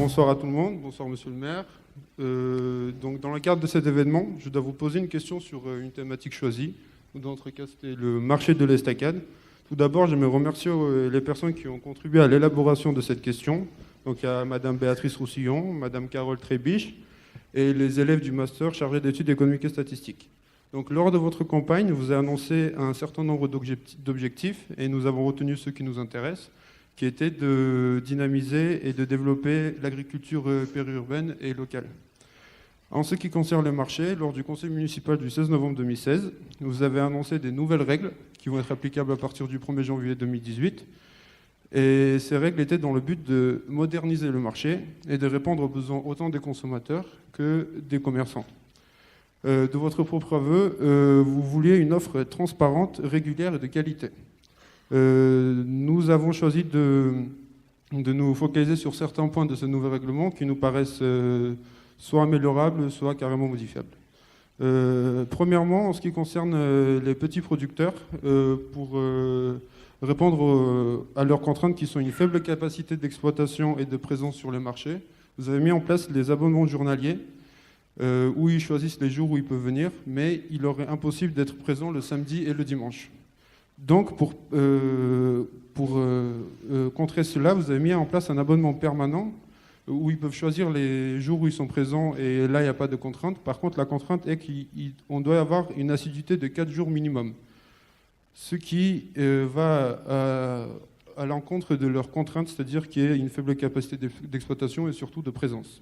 Bonsoir à tout le monde, bonsoir monsieur le maire. Donc dans le cadre de cet événement, je dois vous poser une question sur une thématique choisie. Dans notre cas, c'était le marché de l'estacade. Tout d'abord, j'aimerais remercier les personnes qui ont contribué à l'élaboration de cette question. Donc il y a madame Béatrice Roussillon, madame Carole Trébiche et les élèves du master chargés d'études économiques et statistiques. Donc lors de votre campagne, vous avez annoncé un certain nombre d'objectifs et nous avons retenu ceux qui nous intéressent, qui était de dynamiser et de développer l'agriculture périurbaine et locale. En ce qui concerne le marché, lors du conseil municipal du 16 novembre 2016, vous avez annoncé des nouvelles règles qui vont être applicables à partir du 1er janvier 2018. Et ces règles étaient dans le but de moderniser le marché et de répondre aux besoins autant des consommateurs que des commerçants. De votre propre aveu, vous vouliez une offre transparente, régulière et de qualité. Nous avons choisi de nous focaliser sur certains points de ce nouvel règlement qui nous paraissent soit améliorables, soit carrément modifiables. Premièrement, en ce qui concerne les petits producteurs, pour répondre à leurs contraintes qui sont une faible capacité d'exploitation et de présence sur le marché, vous avez mis en place les abonnements journaliers où ils choisissent les jours où ils peuvent venir, mais il leur est impossible d'être présents le samedi et le dimanche. Donc, pour contrer cela, vous avez mis en place un abonnement permanent où ils peuvent choisir les jours où ils sont présents et là, il n'y a pas de contrainte. Par contre, la contrainte est qu'on doit avoir une assiduité de 4 jours minimum, ce qui va à l'encontre de leurs contraintes, c'est-à-dire qu'il y ait une faible capacité d'exploitation et surtout de présence.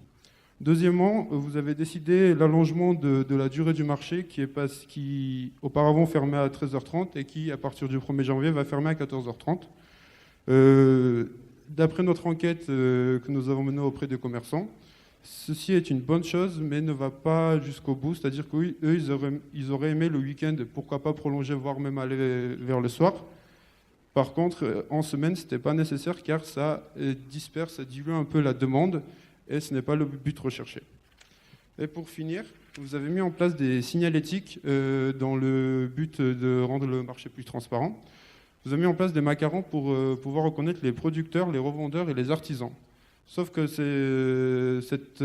Deuxièmement, vous avez décidé l'allongement de la durée du marché qui auparavant fermait à 13h30 et qui, à partir du 1er janvier, va fermer à 14h30. D'après notre enquête que nous avons menée auprès des commerçants, ceci est une bonne chose, mais ne va pas jusqu'au bout. C'est-à-dire qu'eux, ils auraient aimé le week-end, pourquoi pas prolonger, voire même aller vers le soir. Par contre, en semaine, ce n'était pas nécessaire car ça disperse, ça dilue un peu la demande. Et ce n'est pas le but recherché. Et pour finir, vous avez mis en place des signalétiques dans le but de rendre le marché plus transparent. Vous avez mis en place des macarons pour pouvoir reconnaître les producteurs, les revendeurs et les artisans. Sauf que cette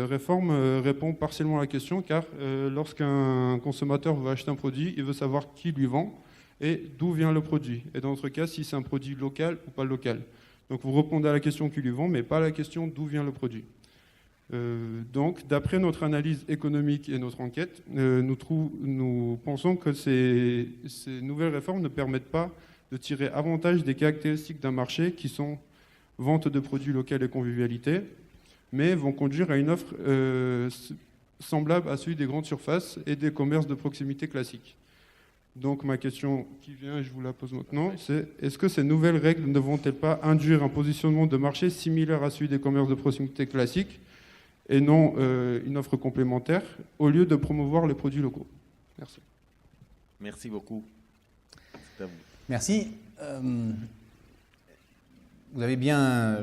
réforme répond partiellement à la question, car lorsqu'un consommateur veut acheter un produit, il veut savoir qui lui vend et d'où vient le produit. Et dans notre cas, si c'est un produit local ou pas local. Donc vous répondez à la question qui lui vend, mais pas à la question d'où vient le produit. Donc d'après notre analyse économique et notre enquête, nous pensons que ces nouvelles réformes ne permettent pas de tirer avantage des caractéristiques d'un marché qui sont vente de produits locaux et convivialité, mais vont conduire à une offre semblable à celui des grandes surfaces et des commerces de proximité classiques. Donc ma question qui vient, et je vous la pose maintenant, c'est est-ce que ces nouvelles règles ne vont-elles pas induire un positionnement de marché similaire à celui des commerces de proximité classiques et non une offre complémentaire au lieu de promouvoir les produits locaux? Merci. Merci beaucoup. C'est à vous. Merci. Vous avez bien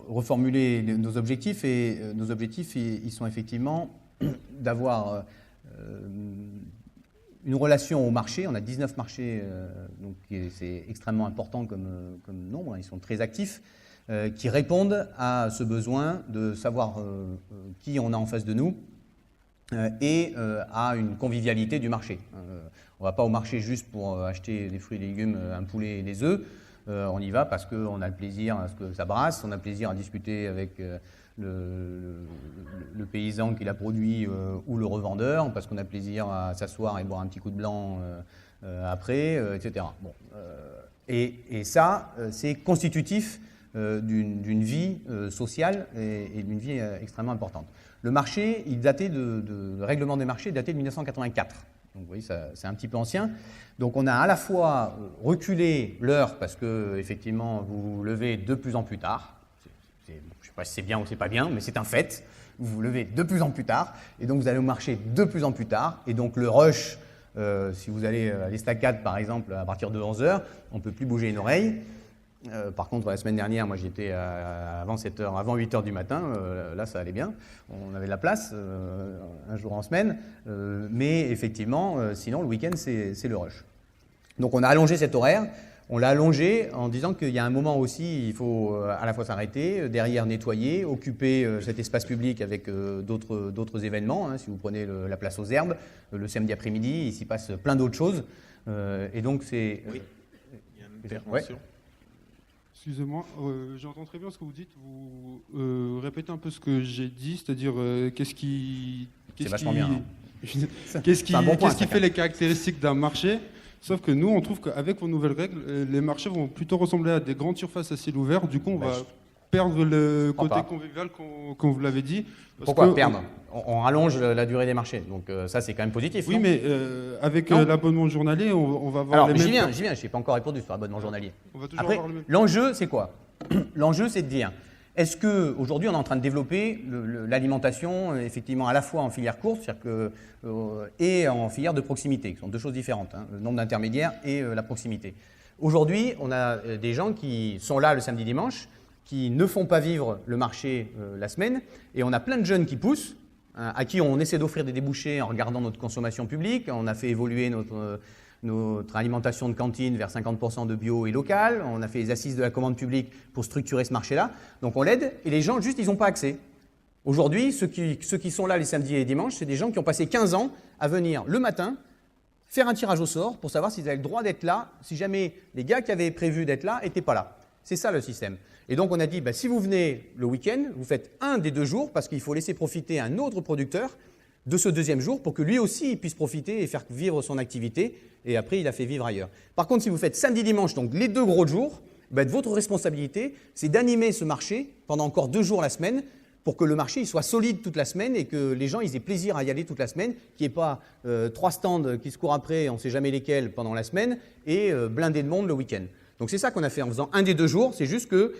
reformulé nos objectifs et nos objectifs, ils sont effectivement d'avoir une relation au marché. On a 19 marchés, donc c'est extrêmement important comme nombre, ils sont très actifs, qui répondent à ce besoin de savoir qui on a en face de nous et à une convivialité du marché. On ne va pas au marché juste pour acheter des fruits et légumes, un poulet et des œufs. On y va parce qu'on a le plaisir à ce que ça brasse, on a le plaisir à discuter avec le paysan qui l'a produit ou le revendeur, parce qu'on a plaisir à s'asseoir et boire un petit coup de blanc après, etc. Bon, et ça, c'est constitutif d'une vie sociale et d'une vie extrêmement importante. Le marché, le règlement des marchés datait de 1984. Donc vous voyez, c'est un petit peu ancien. Donc on a à la fois reculé l'heure parce que effectivement vous vous levez de plus en plus tard. Je ne sais pas si c'est bien ou c'est pas bien, mais c'est un fait. Vous vous levez de plus en plus tard et donc vous allez au marché de plus en plus tard. Et donc le rush, si vous allez à l'estacade par exemple à partir de 11h, on ne peut plus bouger une oreille. Par contre, la semaine dernière, moi j'étais avant 7h, avant 8h du matin, là ça allait bien, on avait de la place, un jour en semaine, mais effectivement, sinon le week-end c'est le rush. Donc on a allongé cet horaire, On l'a allongé en disant qu'il y a un moment aussi, il faut à la fois s'arrêter, derrière nettoyer, occuper cet espace public avec d'autres événements. Hein. Si vous prenez la place aux Herbes, le samedi après-midi, il s'y passe plein d'autres choses. Et donc c'est... Oui, il y a une intervention. Ouais. Excusez-moi, j'entends très bien ce que vous dites. Vous répétez un peu ce que j'ai dit, c'est-à-dire qu'est-ce qui vachement bien, hein. qu'est-ce qui C'est un bon point, ça, fait les caractéristiques d'un marché. Sauf que nous, on trouve qu'avec vos nouvelles règles, les marchés vont plutôt ressembler à des grandes surfaces à ciel ouvert. Du coup, on va perdre le côté pas. convivial, comme vous l'avez dit. Pourquoi perdre? On rallonge la durée des marchés, donc ça c'est quand même positif. Oui, non mais avec l'abonnement journalier, on va avoir Alors, les mêmes... j'y viens, je n'ai pas encore répondu sur l'abonnement journalier. On va toujours Après, avoir le même... l'enjeu, c'est quoi? L'enjeu, c'est de dire, est-ce qu'aujourd'hui, on est en train de développer l'alimentation, effectivement, à la fois en filière courte et en filière de proximité, qui sont deux choses différentes, hein, le nombre d'intermédiaires et la proximité. Aujourd'hui, on a des gens qui sont là le samedi-dimanche, qui ne font pas vivre le marché la semaine, et on a plein de jeunes qui poussent, à qui on essaie d'offrir des débouchés en regardant notre consommation publique. On a fait évoluer notre alimentation de cantine vers 50% de bio et local. On a fait les assises de la commande publique pour structurer ce marché-là. Donc on l'aide et les gens, juste, ils n'ont pas accès. Aujourd'hui, ceux qui sont là les samedis et les dimanches, c'est des gens qui ont passé 15 ans à venir le matin, faire un tirage au sort pour savoir s'ils avaient le droit d'être là, si jamais les gars qui avaient prévu d'être là n'étaient pas là. C'est ça le système. Et donc on a dit, si vous venez le week-end, vous faites un des 2 jours parce qu'il faut laisser profiter un autre producteur de ce deuxième jour pour que lui aussi puisse profiter et faire vivre son activité. Et après, il a fait vivre ailleurs. Par contre, si vous faites samedi-dimanche, donc les 2 gros jours, votre responsabilité, c'est d'animer ce marché pendant encore 2 jours la semaine pour que le marché il soit solide toute la semaine et que les gens ils aient plaisir à y aller toute la semaine, qu'il n'y ait pas 3 stands qui se courent après, on ne sait jamais lesquels pendant la semaine, et blindés de monde le week-end. Donc c'est ça qu'on a fait en faisant un des 2 jours, c'est juste que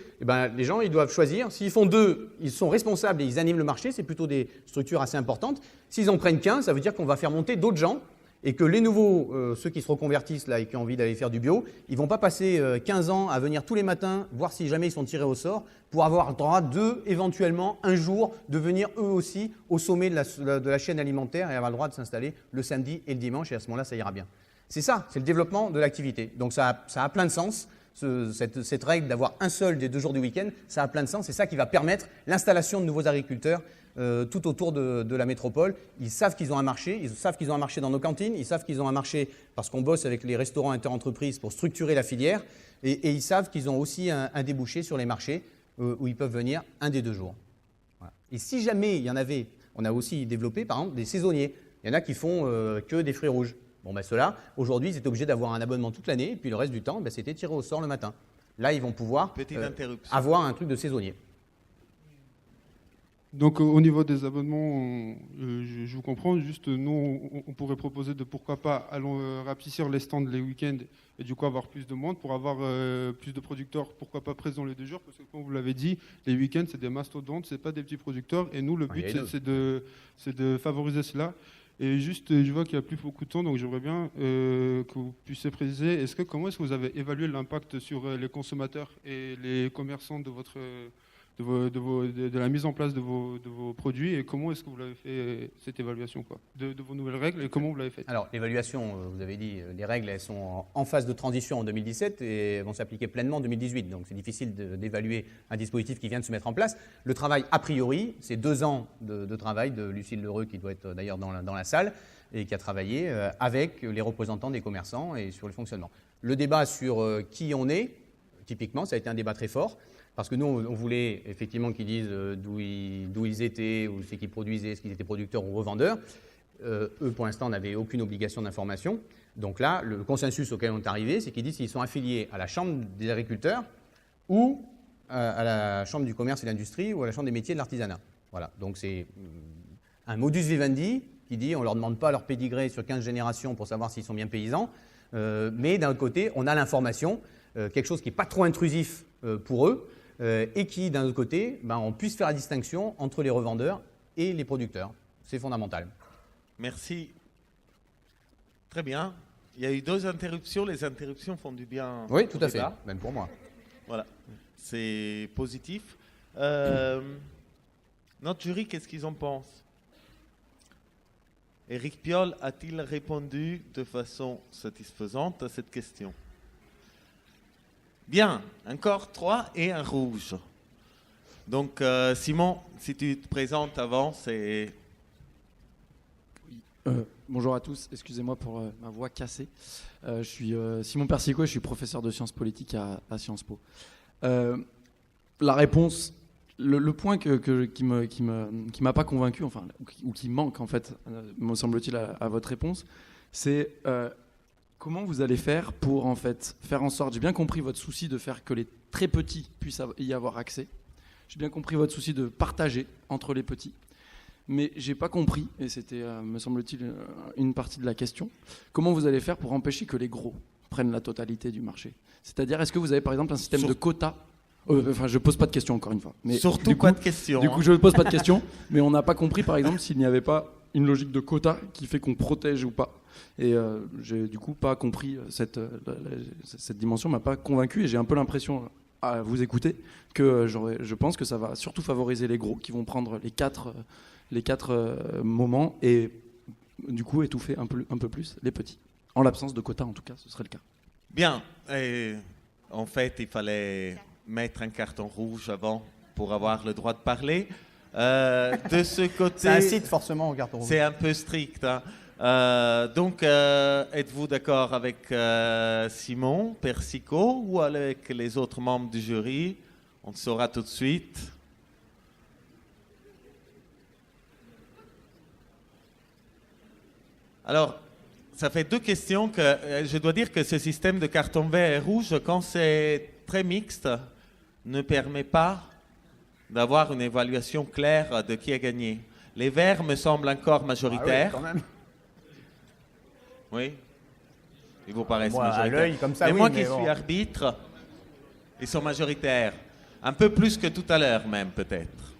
les gens ils doivent choisir. S'ils font 2, ils sont responsables et ils animent le marché, c'est plutôt des structures assez importantes. S'ils en prennent qu'un, ça veut dire qu'on va faire monter d'autres gens et que les nouveaux, ceux qui se reconvertissent là et qui ont envie d'aller faire du bio, ils ne vont pas passer 15 ans à venir tous les matins, voir si jamais ils sont tirés au sort, pour avoir le droit éventuellement, un jour, de venir eux aussi au sommet de la chaîne alimentaire et avoir le droit de s'installer le samedi et le dimanche, et à ce moment-là, ça ira bien. C'est ça, c'est le développement de l'activité. Donc ça a plein de sens. Cette règle d'avoir un seul des 2 jours du week-end, ça a plein de sens. C'est ça qui va permettre l'installation de nouveaux agriculteurs tout autour de la métropole. Ils savent qu'ils ont un marché, ils savent qu'ils ont un marché dans nos cantines, ils savent qu'ils ont un marché parce qu'on bosse avec les restaurants interentreprises pour structurer la filière, et ils savent qu'ils ont aussi un débouché sur les marchés où ils peuvent venir un des 2 jours. Voilà. Et si jamais il y en avait, on a aussi développé par exemple des saisonniers. Il y en a qui font que des fruits rouges. Ceux-là, aujourd'hui, ils étaient obligés d'avoir un abonnement toute l'année, et puis le reste du temps, c'était tiré au sort le matin. Là, ils vont pouvoir avoir un truc de saisonnier. Donc au niveau des abonnements, je vous comprends, juste nous, on pourrait proposer de pourquoi pas rapetissir les stands les week-ends et du coup avoir plus de monde pour avoir plus de producteurs, pourquoi pas présents les 2 jours, parce que comme vous l'avez dit, les week-ends c'est des mastodontes, c'est pas des petits producteurs, et nous le but c'est de favoriser cela. Et juste, je vois qu'il n'y a plus beaucoup de temps, donc j'aimerais bien que vous puissiez préciser, comment est-ce que vous avez évalué l'impact sur les consommateurs et les commerçants de la mise en place de vos produits, et comment est-ce que vous l'avez fait cette évaluation de vos nouvelles règles, et comment vous l'avez fait? Alors l'évaluation, vous avez dit, les règles elles sont en phase de transition en 2017 et vont s'appliquer pleinement en 2018, donc c'est difficile d'évaluer un dispositif qui vient de se mettre en place. Le travail a priori, c'est 2 ans de travail de Lucille Lheureux, qui doit être d'ailleurs dans la salle et qui a travaillé avec les représentants des commerçants et sur le fonctionnement. Le débat sur qui on est, typiquement, ça a été un débat très fort. Parce que nous, on voulait effectivement qu'ils disent d'où ils étaient, où c'est qu'ils produisaient, est-ce qu'ils étaient producteurs ou revendeurs. Eux, pour l'instant, n'avaient aucune obligation d'information. Donc là, le consensus auquel on est arrivé, c'est qu'ils disent qu'ils sont affiliés à la Chambre des agriculteurs ou à la Chambre du commerce et de l'industrie ou à la Chambre des métiers et de l'artisanat. Voilà. Donc c'est un modus vivendi qui dit on ne leur demande pas leur pédigré sur 15 générations pour savoir s'ils sont bien paysans. Mais d'un autre côté, on a l'information, quelque chose qui n'est pas trop intrusif pour eux. Et qui, d'un autre côté, on puisse faire la distinction entre les revendeurs et les producteurs. C'est fondamental. Merci. Très bien. Il y a eu 2 interruptions. Les interruptions font du bien. Oui, tout à fait, même pour moi. Voilà, c'est positif. Notre jury, qu'est-ce qu'ils en pensent? Éric Piolle a-t-il répondu de façon satisfaisante à cette question? Bien, encore 3 et un rouge. Donc, Simon, si tu te présentes avant, c'est... Bonjour à tous, excusez-moi pour ma voix cassée. Je suis Simon Persico et je suis professeur de sciences politiques à Sciences Po. La réponse, le point qui m'a pas convaincu, enfin, ou qui manque en fait, me semble-t-il, à votre réponse, c'est comment vous allez faire pour en fait faire en sorte, j'ai bien compris votre souci de faire que les très petits puissent y avoir accès, j'ai bien compris votre souci de partager entre les petits, mais j'ai pas compris, et c'était, me semble-t-il, une partie de la question, comment vous allez faire pour empêcher que les gros prennent la totalité du marché. C'est-à-dire, est-ce que vous avez par exemple un système de quotas? Enfin, je pose pas de questions encore une fois. Mais surtout pas de questions. Du coup, je ne pose pas de questions, mais on n'a pas compris par exemple s'il n'y avait pas une logique de quotas qui fait qu'on protège ou pas. Et j'ai du coup pas compris cette dimension, m'a pas convaincu, et j'ai un peu l'impression à vous écouter que je pense que ça va surtout favoriser les gros qui vont prendre les quatre moments et du coup étouffer un peu plus les petits. En l'absence de quotas en tout cas, ce serait le cas. Bien. Et en fait, il fallait mettre un carton rouge avant pour avoir le droit de parler. De ce côté... Ça incite forcément au carton rouge. C'est un peu strict. Hein. Donc, êtes-vous d'accord avec Simon Persico ou avec les autres membres du jury? On le saura tout de suite. Alors, ça fait 2 questions que je dois dire que ce système de carton vert et rouge, quand c'est très mixte, ne permet pas d'avoir une évaluation claire de qui a gagné. Les verts me semblent encore majoritaires. Ah oui, quand même. Oui. Ils vous paraissent Moi, à majoritaires. l'œil, comme ça, mais oui, moi mais qui bon. suis arbitre, ils sont majoritaires. Un peu plus que tout à l'heure même, peut-être.